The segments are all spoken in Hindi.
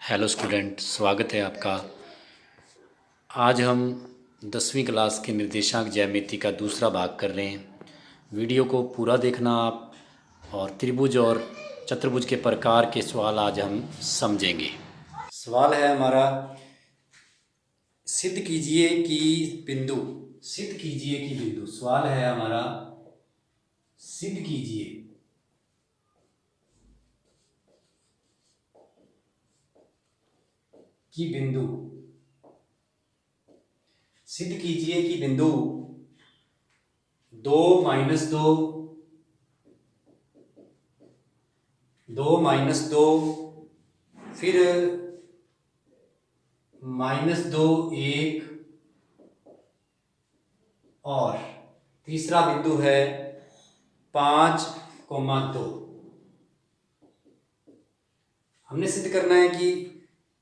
हेलो स्टूडेंट, स्वागत है आपका। आज हम 10वीं क्लास के निर्देशांक ज्यामिति का दूसरा भाग कर रहे हैं। वीडियो को पूरा देखना आप, और त्रिभुज और चतुर्भुज के प्रकार के सवाल आज हम समझेंगे। सवाल है हमारा, सिद्ध कीजिए कि बिंदु सवाल है हमारा, सिद्ध कीजिए कि बिंदु 2 माइनस 2 फिर -2 1 और तीसरा बिंदु है 5,2। हमने सिद्ध करना है कि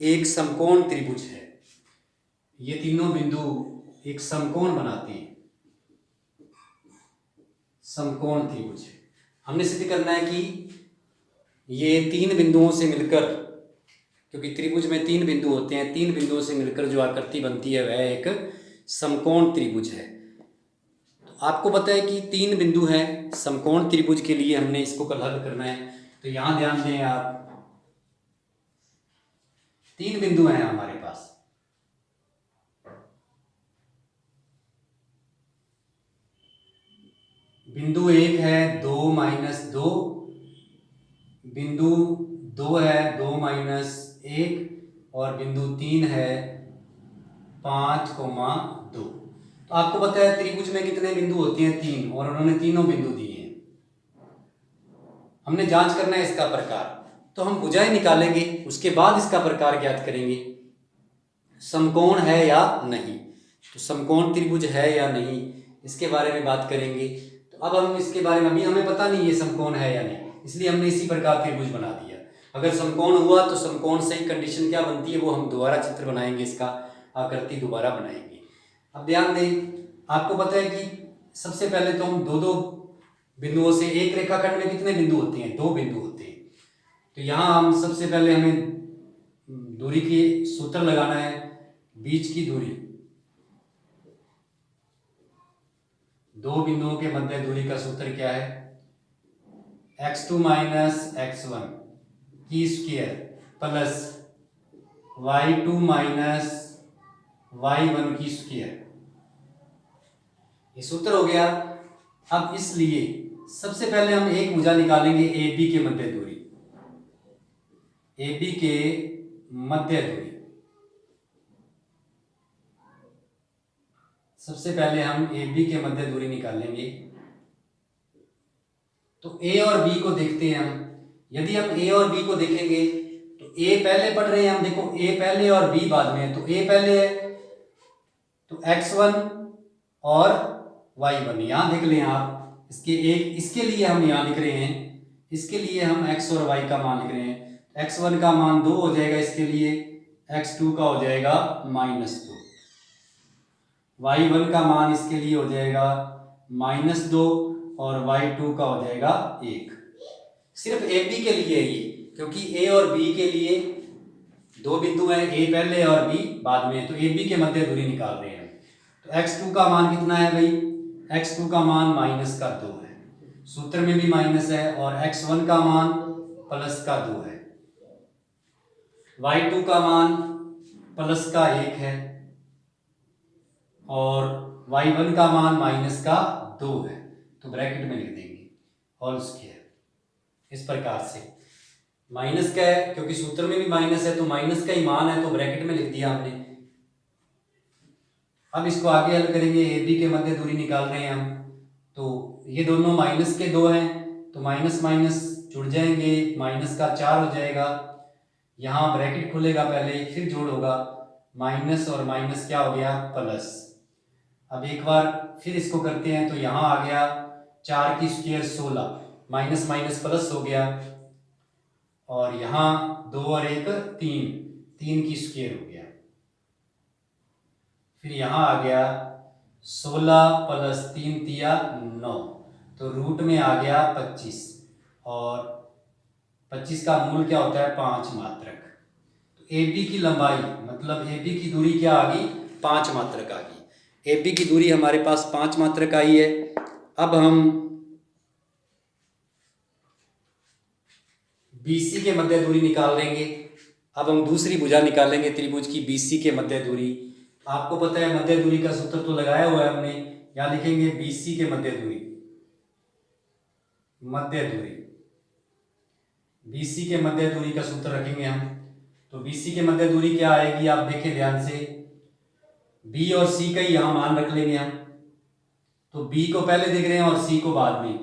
एक समकोण त्रिभुज है। ये तीनों बिंदु एक समकोण बनाते हैं, समकोण त्रिभुज है। हमने सिद्ध करना है कि ये तीन बिंदुओं से मिलकर, क्योंकि त्रिभुज में तीन बिंदु होते हैं, तीन बिंदुओं से मिलकर जो आकृति बनती है वह एक समकोण त्रिभुज है। तो आपको पता है कि तीन बिंदु हैं समकोण त्रिभुज के लिए, हमने इसको कल हल करना है। तो यहां ध्यान दें आप, तीन बिंदु हैं हमारे पास। बिंदु 1 है 2 माइनस 2, बिंदु 2 है 2 माइनस 1 और बिंदु 3 है 5,2। तो आपको पता है त्रिभुज में कितने बिंदु होते हैं? तीन, और उन्होंने तीनों बिंदु दिए हैं। हमने जांच करना है इसका प्रकार, तो हम भुजाएं निकालेंगे, उसके बाद इसका प्रकार ज्ञात करेंगे, समकोण है या नहीं। तो समकोण त्रिभुज है या नहीं, इसके बारे में बात करेंगे। तो अब हम इसके बारे में, अभी हमें पता नहीं ये समकोण है या नहीं, इसलिए हमने इसी प्रकार त्रिभुज बना दिया। अगर समकोण हुआ तो समकोण से ही कंडीशन क्या बनती है वो हम दोबारा चित्र बनाएंगे, इसका आकृति दोबारा बनाएंगे। अब ध्यान दें, आपको पता है कि सबसे पहले तो हम दो बिंदुओं से, एक रेखाखंड में कितने बिंदु होते हैं? दो बिंदु होते हैं। तो यहाँ हम सबसे पहले हमें दूरी की सूत्र लगाना है, बीच की दूरी, दो बिंदुओं के मध्य दूरी का सूत्र क्या है? x2 माइनस x1 की square plus y2 minus y1 की स्क्वायर, ये सूत्र हो गया। अब इसलिए सबसे पहले हम एक भुजा निकालेंगे, AB के मध्य दूरी, AB के मध्य दूरी। सबसे पहले हम AB के मध्य दूरी निकालेंगे। तो A और B को देखते हैं हम। यदि हम A और B को देखेंगे तो A पहले पढ़ रहे हैं हम, देखो A पहले और B बाद में है। तो A पहले है तो x1 और y1 यहां देख लें आप। इसके लिए हम यहां लिख रहे हैं, इसके लिए हम x और y का मान लिख रहे हैं। x1 का मान 2 हो जाएगा, इसके लिए x2 का हो जाएगा -2, y1 का मान इसके लिए हो जाएगा -2 और y2 का हो जाएगा 1। सिर्फ AB के लिए ये, क्योंकि A और B के लिए दो बिंदु हैं, A पहले और B बाद में, तो AB के मध्य दूरी निकाल रहे हैं। तो x2 का मान कितना है भाई? x2 का मान -2 है, सूत्र में भी माइनस है, और x1 का मान +2 है, y2 का मान +1 है, और y1 का मान -2 है। तो ब्रैकेट में लिख देंगे होल स्क्वायर। इस प्रकार से माइनस का है, क्योंकि सूत्र में भी माइनस है तो माइनस का ही मान है, तो ब्रैकेट में लिख दिया हमने। अब इसको आगे हल करेंगे, AB के मध्य दूरी निकाल रहे हैं हम। तो ये दोनों माइनस के 2 हैं, तो माइनस माइनस जुड़ जाएंगे, माइनस का 4 हो जाएगा। यहाँ ब्रैकेट खुलेगा पहले, फिर जोड़ होगा, माइनस और माइनस क्या हो गया? प्लस। अब एक बार फिर इसको करते हैं, तो यहाँ आ गया 4 की स्क्वायर 16, माइनस माइनस प्लस हो गया, और यहाँ 2 और 1 3 की स्क्वायर हो गया। फिर यहाँ आ गया 16 + 3 तिया 9, तो रूट में आ गया 25, और 25 का मूल क्या होता है? 5 मात्रक। तो ए बी की लंबाई मतलब ए बी की दूरी क्या आ गई, 5 मात्रक आ गई। ए बी की दूरी हमारे पास 5 मात्रक आई है। अब हम BC के मध्य दूरी निकाल लेंगे। अब हम दूसरी भुजा निकालेंगे त्रिभुज की BC के मध्य दूरी। आपको पता है मध्य दूरी का सूत्र तो लगाया हुआ है हमने, यहाँ लिखेंगे BC के मध्य दूरी, मध्य दूरी BC के मध्य दूरी का सूत्र रखेंगे हम। तो BC के मध्य दूरी क्या आएगी, आप देखें ध्यान से, B और C का ही यहाँ मान रख लेंगे हम। तो B को पहले देख रहे हैं और C को बाद में,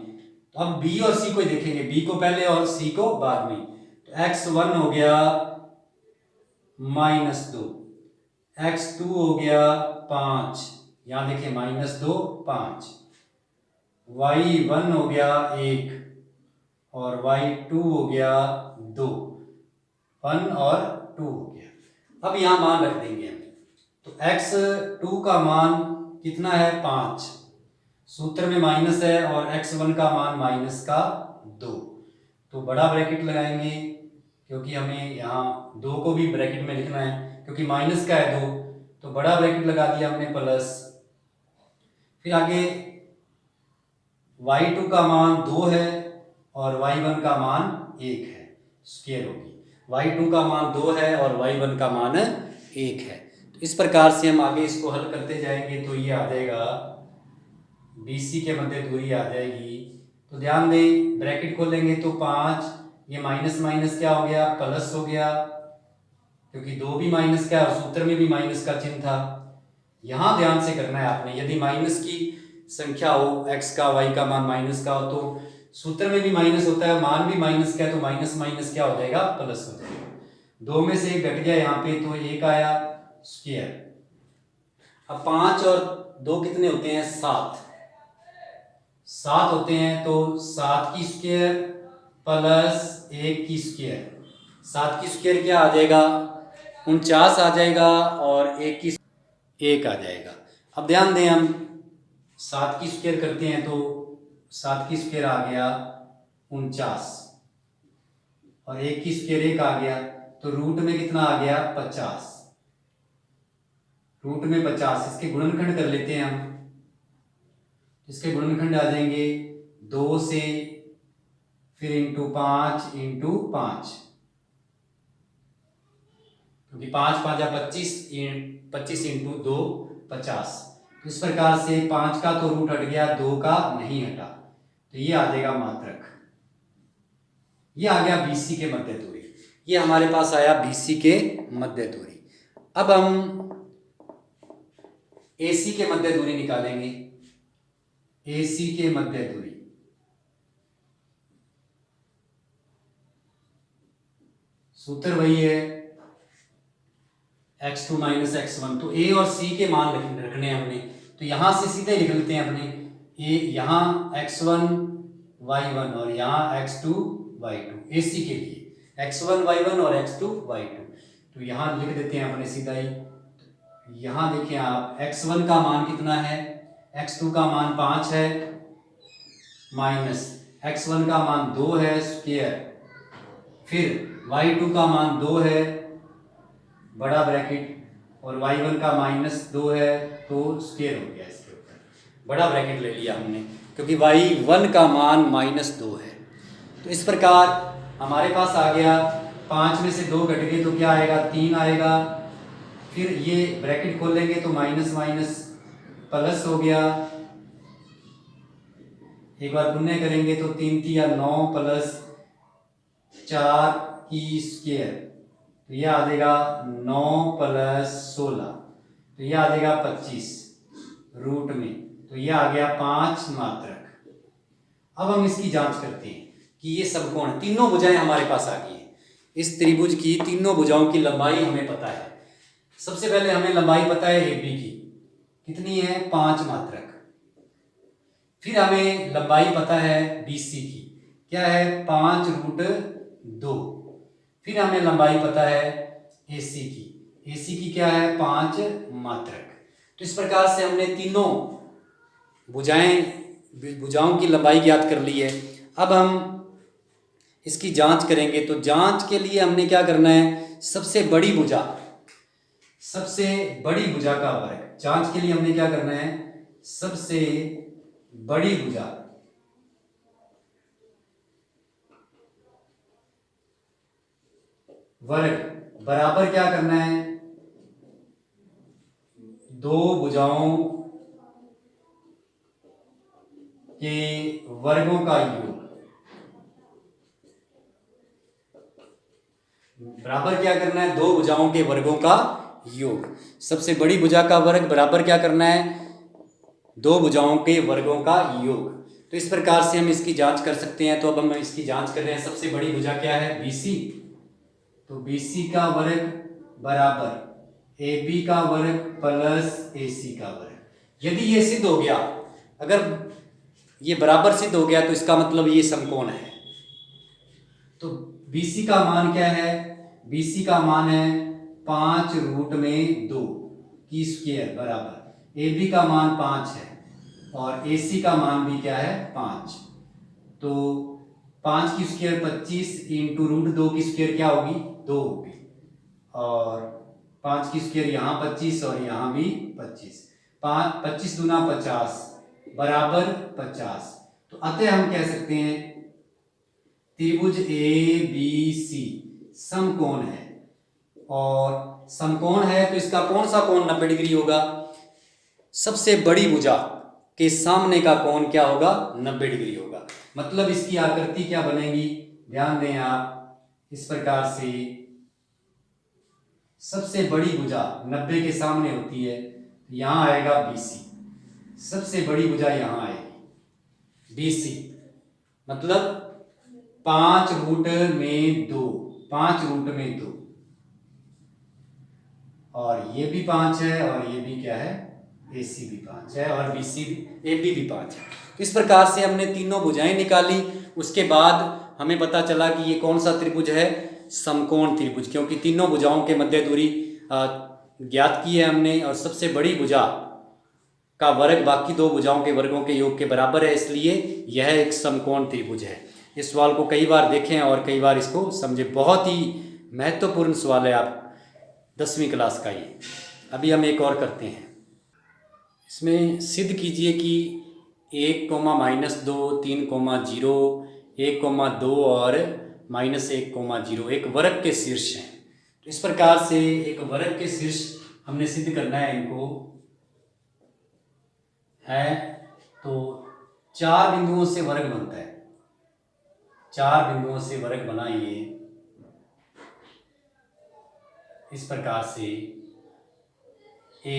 तो अब B और C को ही देखेंगे, B को पहले और C को बाद में। तो x1 हो गया -2, x2 हो गया 5, यहां देखें -2 5, y1 हो गया 1 और y2 हो गया 2, 1 और 2 हो गया। अब यहां मान रख देंगे हम। तो x2 का मान कितना है, 5, सूत्र में माइनस है, और x1 का मान -2। तो बड़ा ब्रैकेट लगाएंगे क्योंकि हमें यहाँ 2 को भी ब्रैकेट में लिखना है क्योंकि माइनस का है 2, तो बड़ा ब्रैकेट लगा दिया हमने प्लस। फिर आगे y2 का मान 2 है और y1 का मान 1 है, स्क्वायर होगी। y2 का मान 2 है और y1 का मान 1 है। तो इस प्रकार से हम आगे इसको हल करते जाएंगे। तो ये आ जाएगा BC के मध्य दूरी आ जाएगी। तो ध्यान दें, ब्रैकेट खोलेंगे तो 5, ये माइनस माइनस क्या हो गया, प्लस हो गया, क्योंकि 2 भी माइनस का और सूत्र में भी माइनस का चिन्ह था। यहां ध्यान से करना है आपने, यदि माइनस की संख्या हो, x का y का मान माइनस का हो, तो सूत्र में भी माइनस होता है, मान भी माइनस का है, तो माइनस माइनस क्या हो जाएगा, प्लस हो जाएगा। 2 में से 1 घट गया यहाँ पे, तो 1 आया स्क्वायर। अब 5 और 2 कितने होते हैं, 7 होते हैं। तो 7 की स्क्वायर प्लस 1 की स्क्वायर, 7 की स्क्वायर क्या आ जाएगा, 49 आ जाएगा, और 1 की 1 आ जाएगा। अब ध्यान दें, हम 7 की स्क्वायर करते हैं तो 7 की स्क्वायर आ गया 49 और 1 की स्क्वायर 1 आ गया, तो रूट में कितना आ गया, 50, रूट में 50। इसके गुणनखंड कर लेते हैं हम। इसके गुणनखंड आ जाएंगे 2 से, फिर इंटू 5 इंटू 5, क्योंकि 5 5 या 25, 25 इंटू 2 50। इस प्रकार से 5 का तो रूट हट गया, 2 का नहीं हटा, तो ये आ जाएगा मात्रक। ये आ गया BC के मध्य दूरी, ये हमारे पास आया BC के मध्य दूरी। अब हम AC के मध्य दूरी निकालेंगे। AC के मध्य दूरी, सूत्र वही है x2 माइनस x1। तो A और C के मान रखने हैं हमने, तो यहां से सीधे लिख लेते हैं अपने, A यहाँ x1 y1 और यहाँ x2 y2, AC के लिए x1 y1 और x2 y2। तो यहाँ लिख देते हैं अपने सीधा ही। यहाँ देखिए आप, x1 का मान कितना है, x2 का मान 5 है, माइनस x1 का मान 2 है स्क्वायर, फिर y2 का मान 2 है, बड़ा ब्रैकेट, और y1 का -2 है, तो स्क्वायर हो गया। इसके ऊपर बड़ा ब्रैकेट ले लिया हमने क्योंकि y1 का मान -2 है। तो इस प्रकार हमारे पास आ गया, 5 में से 2 घट गए तो क्या आएगा, 3 आएगा। फिर ये ब्रैकेट खोल लेंगे तो माइनस माइनस प्लस हो गया, एक बार गुणा करेंगे तो 3 3 9 प्लस 4 की स्क्वायर, तो यह आ जाएगा 9 प्लस 16, तो यह आ जाएगा 25 रूट में, तो यह आ गया 5 मात्रक। अब हम इसकी जांच करते हैं कि ये समकोण, तीनों भुजाएं हमारे पास आ गई हैं। इस त्रिभुज की तीनों भुजाओं की लंबाई हमें पता है। सबसे पहले हमें लंबाई पता है AB की, कितनी है, 5 मात्रक। फिर हमें लंबाई पता है BC की, क्या है, 5√2। फिर हमें लंबाई पता है AC की क्या है, 5 मात्रक। तो इस प्रकार से हमने तीनों भुजाओं की लंबाई ज्ञात कर ली है। अब हम इसकी जांच करेंगे। तो जांच के लिए हमने क्या करना है, सबसे बड़ी भुजा का वर्ग, जांच के लिए हमने क्या करना है, सबसे बड़ी भुजा वर्ग बराबर क्या करना है, दो भुजाओं के वर्गों का योग। बराबर क्या करना है, दो भुजाओं के वर्गों का योग। सबसे बड़ी भुजा का वर्ग बराबर क्या करना है, दो भुजाओं के वर्गों का योग। तो इस प्रकार से हम इसकी जांच कर सकते हैं। तो अब हम इसकी जांच कर रहे हैं। सबसे बड़ी भुजा क्या है, BC। तो BC का वर्ग बराबर AB का वर्ग प्लस AC का वर्ग। यदि ये सिद्ध हो गया, अगर ये बराबर सिद्ध हो गया तो इसका मतलब ये समकोण है। तो BC का मान क्या है, BC का मान है 5√2 की स्क्वायर बराबर AB का मान 5 है और AC का मान भी क्या है 5। तो 5 की स्क्वायर 25 इंटू √2 की स्क्वायर क्या होगी, 2 होगी। और 5 की स्क्वायर यहाँ 25 और यहाँ भी 25, 25 दूना 50 बराबर 50। तो अतः हम कह सकते हैं त्रिभुज ABC समकोण है। और समकोण है तो इसका कौन सा कोण 90 डिग्री होगा, सबसे बड़ी भुजा के सामने का कोण क्या होगा, 90 डिग्री होगा। मतलब इसकी आकृति क्या बनेगी, ध्यान दें आप, इस प्रकार से सबसे बड़ी भुजा 90 के सामने होती है, यहां आएगा BC, सबसे बड़ी भुजा यहां आएगी BC, मतलब 5√2, 5√2। और ये भी 5 है और ये भी क्या है, AC भी 5 है और BC भी, AB भी 5 है। तो इस प्रकार से हमने तीनों भुजाएं निकाली। उसके बाद हमें पता चला कि ये कौन सा त्रिभुज है, समकोण त्रिभुज, क्योंकि तीनों भुजाओं के मध्य दूरी ज्ञात की है हमने और सबसे बड़ी भुजा का वर्ग बाकी दो भुजाओं के वर्गों के योग के बराबर है, इसलिए यह एक समकोण त्रिभुज है। इस सवाल को कई बार देखें और कई बार इसको समझें, बहुत ही महत्वपूर्ण सवाल है आप 10वीं क्लास का ये। अभी हम एक और करते हैं। इसमें सिद्ध कीजिए कि 1,-2, 3,0, 1,2 और -1,0 एक वर्ग के शीर्ष हैं। तो इस प्रकार से एक वर्ग के शीर्ष हमने सिद्ध करना है, इनको है तो 4 बिंदुओं से वर्ग बनता है, 4 बिंदुओं से वर्ग बना ये इस प्रकार से A,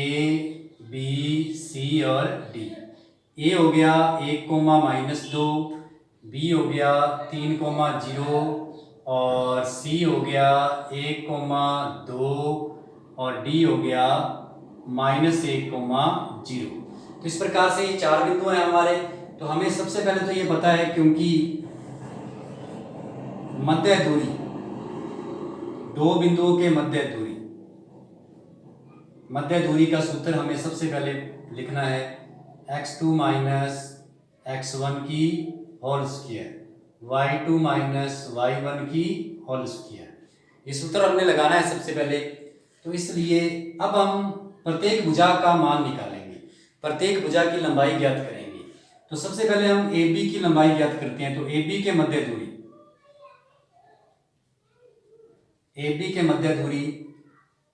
B, C और D। A हो गया 1,-2, B हो गया 3,0 और C हो गया 1,2 और D हो गया -1,0। तो इस प्रकार से ये 4 बिंदु हैं हमारे। तो हमें सबसे पहले तो ये पता है, क्योंकि मध्य दूरी, दो बिंदुओं के मध्य दूरी का सूत्र हमें सबसे पहले लिखना है x2 - x1 की होल स्क्वायर, y2 - y1 की होल स्क्वायर। ये सूत्र हमने लगाना है सबसे पहले। तो इसलिए अब हम प्रत्येक भुजा का मान निकालेंगे, प्रत्येक भुजा की लंबाई ज्ञात करेंगे। तो सबसे पहले हम AB की लंबाई ज्ञात करते हैं। तो AB के मध्य दूरी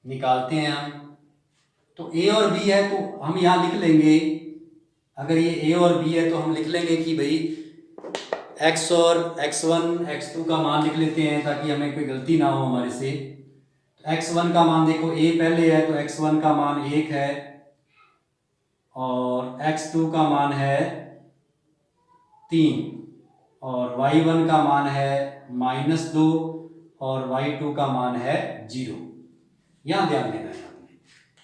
निकालते हैं हम। तो A और B है तो हम यहाँ लिख लेंगे, अगर ये A और B है तो हम लिख लेंगे कि भाई x और x1 x2 का मान लिख लेते हैं ताकि हमें कोई गलती ना हो हमारे से। तो x1 का मान देखो, A पहले है तो x1 का मान 1 है और x2 का मान है 3 और y1 का मान है -2 और y2 का मान है 0। यहाँ ध्यान देना है आपने।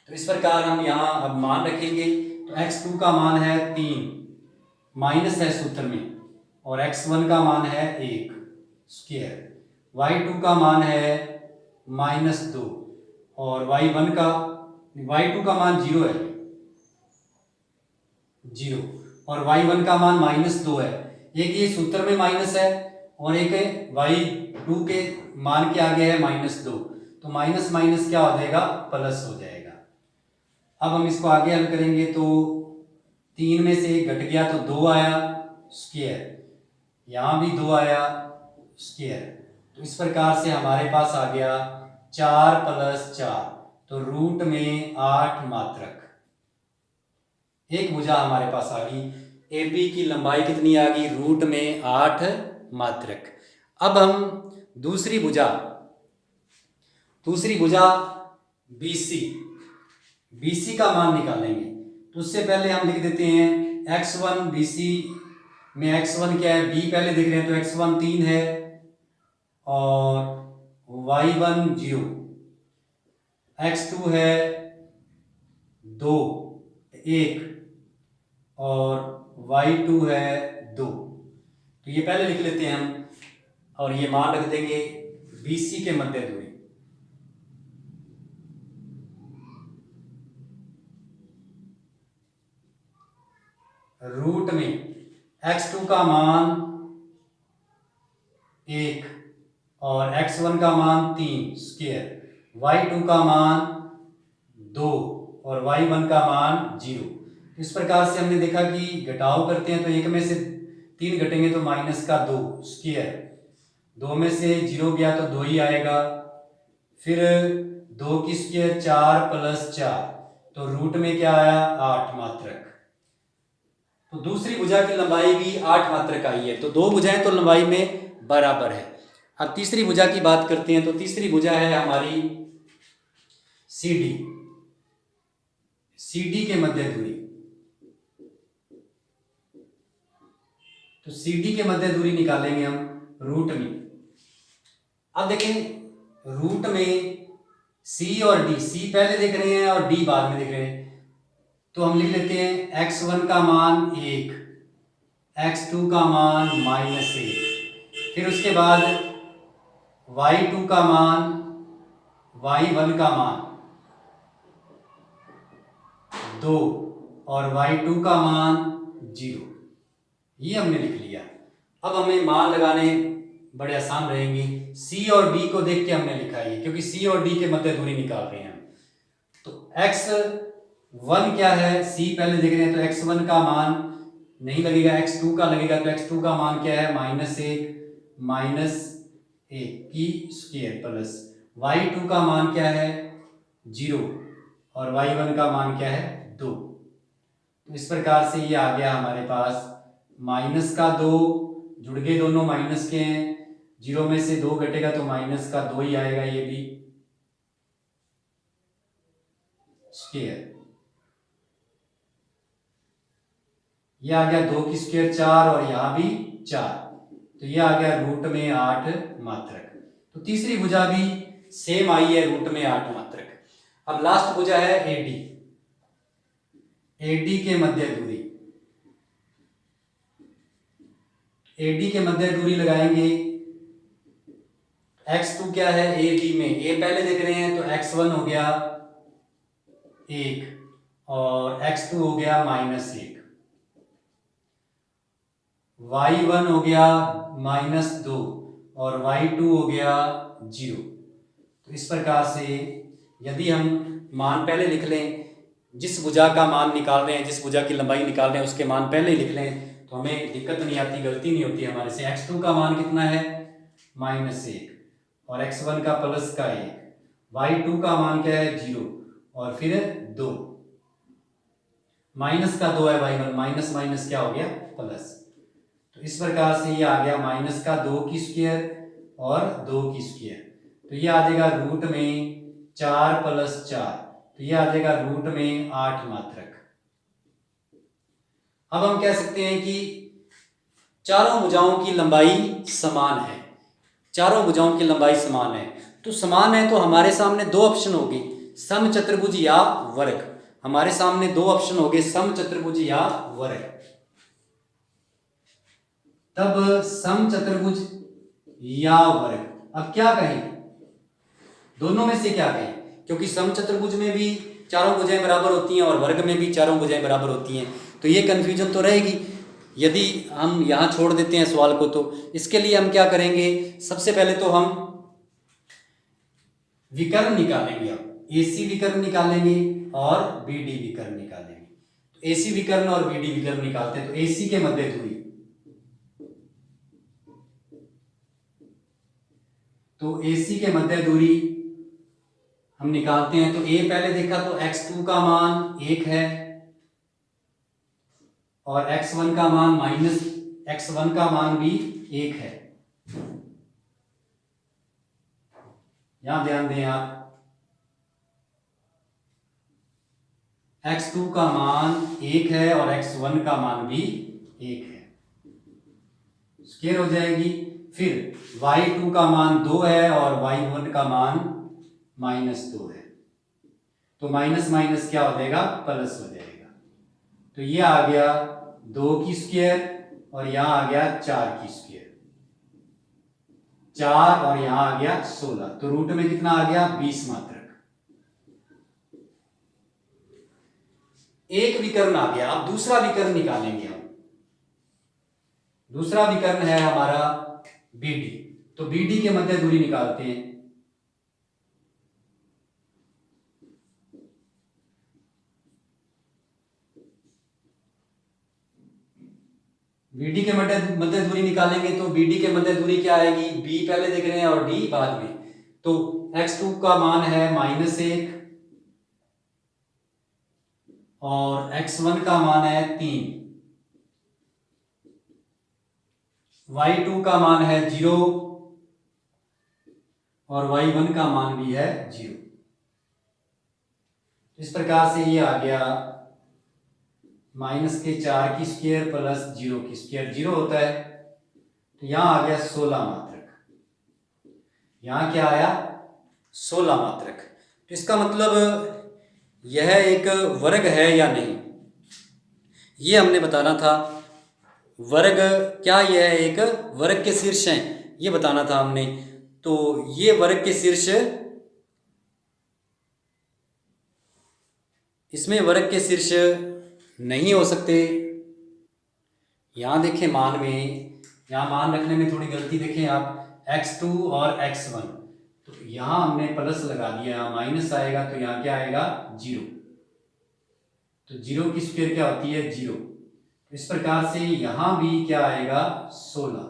तो इस प्रकार हम यहाँ अब मान रखेंगे। तो x2 का मान है 3, माइनस है सूत्र में, और x1 का मान है 1 स्क्वायर, y2 का मान है -2 और y2 का मान 0 है, 0 और y1 का मान -2 है। एक ये सूत्र में माइनस है और एक y2 के मान के आगे है -2, तो माइनस माइनस क्या हो जाएगा, प्लस हो जाएगा। अब हम इसको आगे हल करेंगे तो 3 में से 1 घट गया तो 2 आया स्क्वायर, यहाँ भी 2 आया स्क्वायर। तो इस प्रकार से हमारे पास आ गया 4 + 4, तो रूट में 8 मात्रक। एक भुजा हमारे पास आ गई, AB की लंबाई कितनी आ गई, रूट में 8 मात्रक। अब हम दूसरी भुजा BC का मान निकालेंगे। तो उससे पहले हम लिख देते हैं x1, BC में x1 क्या है, b पहले देख रहे हैं तो x1 3 है और y1 0, x2 है 2 1 और y2 है 2। तो ये पहले लिख लेते हैं हम और ये मान रख देंगे BC के मध्य दूरी। रूट में x2 का मान 1 और x1 का मान 3 स्क्वायर, y2 का मान 2 और y1 का मान 0। इस प्रकार से हमने देखा कि घटाव करते हैं तो 1 में से 3 घटेंगे तो -2 स्क्वायर, 2 में से 0 गया तो 2 ही आएगा, फिर 2 की स्क्वायर 4 + 4, तो रूट में क्या आया 8 मात्रक। तो दूसरी भुजा की लंबाई भी 8 मात्रक आई है, तो 2 भुजाएं तो लंबाई में बराबर है। अब तीसरी भुजा की बात करते हैं, तो तीसरी भुजा है हमारी CD के मध्य दूरी। तो CD के मध्य दूरी निकालेंगे हम रूट में। अब देखें रूट में C और D, C पहले देख रहे हैं और D बाद में देख रहे हैं, तो हम लिख लेते हैं x1 का मान 1, x2 का मान -1, फिर उसके बाद y2 का मान, y1 का मान 2 और y2 का मान 0। ये हमने लिख लिया। अब हमें मान लगाने बड़े आसान रहेंगे। C और D को देख के हमने लिखा है क्योंकि C और D के मध्य दूरी निकाल रहे हैं हम। तो x1 क्या है, C पहले देख रहे हैं तो x1 का मान नहीं लगेगा, x2 का लगेगा, तो x2 का मान क्या है -1 की स्क्वायर प्लस y2 का मान क्या है 0 और y1 का मान क्या है 2। तो इस प्रकार से ये आ गया हमारे पास -2, जुड़ गए दोनों माइनस के हैं, 0 में से 2 घटेगा तो -2 ही आएगा, ये भी स्क्वायर, ये आ गया 2 की स्क्वायर 4 और यहां भी 4, तो ये आ गया रूट में 8 मात्रक। तो तीसरी भुजा भी सेम आई है, रूट में 8 मात्रक। अब लास्ट भुजा है AD के मध्य दूरी। AD के मध्य दूरी लगाएंगे, x2 क्या है AB में, A पहले देख रहे हैं तो x1 हो गया 1 और x2 हो गया -1, y1 हो गया -2 और y2 हो गया 0। तो इस प्रकार से यदि हम मान पहले लिख लें, जिस भुजा का मान निकाल रहे हैं, जिस भुजा की लंबाई निकाल रहे हैं उसके मान पहले ही लिख लें तो हमें दिक्कत नहीं आती, गलती नहीं होती हमारे से। x2 का मान कितना है -1 और x1 का प्लस का 1, y2 का मान क्या है 0 और फिर 2, -2 है y1, माइनस माइनस क्या हो गया प्लस। तो इस प्रकार से ये आ गया -2 की स्क्वायर और 2 की स्क्वायर, तो ये आ जाएगा रूट में 4 + 4, तो ये आ जाएगा रूट में 8 मात्रक। अब हम कह सकते हैं कि चारों भुजाओं की लंबाई समान है, चारों भुजाओं की लंबाई समान है। तो समान है तो हमारे सामने 2 ऑप्शन होंगे, समचतुर्भुज या वर्ग। हमारे सामने 2 ऑप्शन होंगे, समचतुर्भुज या वर्ग। तब समचतुर्भुज या वर्ग, अब क्या कहें, दोनों में से क्या कहें, क्योंकि समचतुर्भुज में भी चारों भुजाएं बराबर होती हैं और वर्ग में भी चारों भुजाएं बराबर होती हैं, तो ये कंफ्यूजन तो रहेगी। यदि हम यहाँ छोड़ देते हैं सवाल को, तो इसके लिए हम क्या करेंगे, सबसे पहले तो हम विकर्ण निकालेंगे। अब AC विकर्ण निकालेंगे और BD विकर्ण निकालेंगे। तो AC विकर्ण और BD विकर्ण निकालते हैं, तो AC के मध्य दूरी, तो AC के मध्य दूरी हम निकालते हैं। तो A पहले देखा तो x2 का मान 1 है और x1 का मान माइनस x1 का मान भी 1 है। यहां ध्यान दें आप, x2 का मान 1 है और x1 का मान भी 1 है, स्क्वायर हो जाएगी। फिर y2 का मान 2 है और y1 का मान -2 है, तो माइनस माइनस क्या हो जाएगा, प्लस हो जाएगा। तो ये आ गया 2 की स्क्वायर और यहां आ गया 4 की स्क्वायर, 4 और यहां आ गया 16, तो रूट में कितना आ गया, 20 मात्रक। एक विकर्ण आ गया। अब दूसरा विकर्ण निकालेंगे हम। दूसरा विकर्ण है हमारा BD, तो BD के मध्य दूरी निकालते हैं। BD के मध्य दूरी निकालेंगे, तो BD के मध्य दूरी क्या आएगी, B पहले देख रहे हैं और D बाद में। तो x2 का मान है -1 और x1 का मान है 3, y2 का मान है 0 और y1 का मान भी है 0। इस प्रकार से ये आ गया -4 की स्क्वायर प्लस 0 की स्क्वायर, 0 होता है, तो यहां आ गया 16 मात्रक। यहां क्या आया, 16 मात्रक। तो इसका मतलब यह एक वर्ग है या नहीं, ये हमने बताना था। वर्ग, क्या यह एक वर्ग के शीर्ष हैं, ये बताना था हमने। तो ये वर्ग के शीर्ष, इसमें वर्ग के शीर्ष नहीं हो सकते। यहां देखें मान में, यहां मान रखने में थोड़ी गलती देखें आप, x2 और x1, तो यहां हमने प्लस लगा दिया, यहां माइनस आएगा, तो यहां क्या आएगा, 0। तो 0 की स्क्वायर क्या होती है, 0। इस प्रकार से यहां भी क्या आएगा, 16।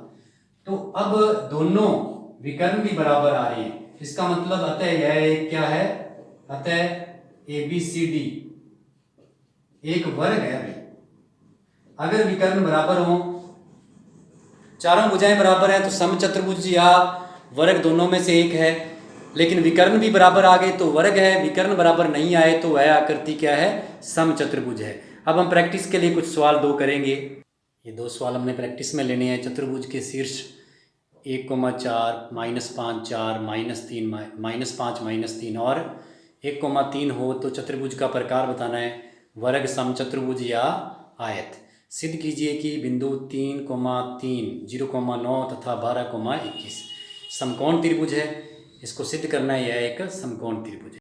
तो अब दोनों विकर्ण भी बराबर आ रहे हैं, इसका मतलब अतः यह एक क्या है, अतः ABCD एक वर्ग है भाई। अगर विकर्ण बराबर हो, चारों भुजाएं बराबर हैं, तो समचतुर्भुज या वर्ग दोनों में से एक है। लेकिन विकर्ण भी बराबर आ गए तो वर्ग है, विकर्ण बराबर नहीं आए तो वह आकृति क्या है, समचतुर्भुज है। अब हम प्रैक्टिस के लिए कुछ सवाल 2 करेंगे। ये 2 सवाल हमने प्रैक्टिस में लेने हैं। चतुर्भुज के शीर्ष 1,4 -5 4 -3 -5 -3 और 1,3 हो तो चतुर्भुज का प्रकार बताना है, वर्ग, समचतुर्भुज या आयत। सिद्ध कीजिए कि बिंदु 3,3 0,9 तथा 12,21 समकोण त्रिभुज है। इसको सिद्ध करना है, यह एक समकोण त्रिभुज है।